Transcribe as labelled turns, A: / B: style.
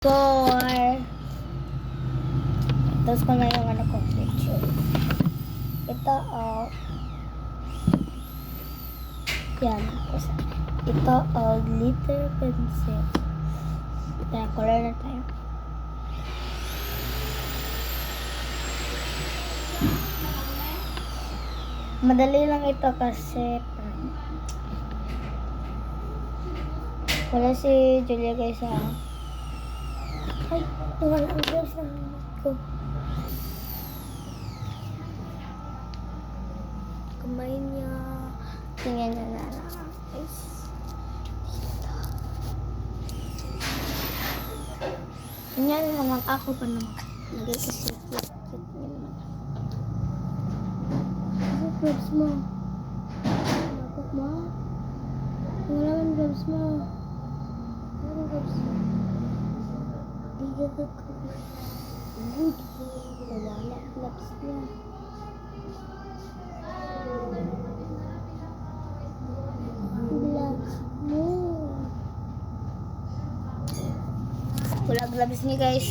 A: 4. Tapos ko na yung ano ko, picture. Ito, yan. Ito, glitter pencil. Kaya, color na tayo. Madali lang ito kasi wala si Julia guys ay, wala ang gloves na ko. Kamay niya. Tingnan niya na guys. Tingnan naman ako pa naman. Lagay kasi cute niya naman. Ano gloves mo? Bakit mo? Wala ang gloves mo. Wala gloves mo. Good. Wala gloves niya. Gloves mo. Wala gloves niya guys.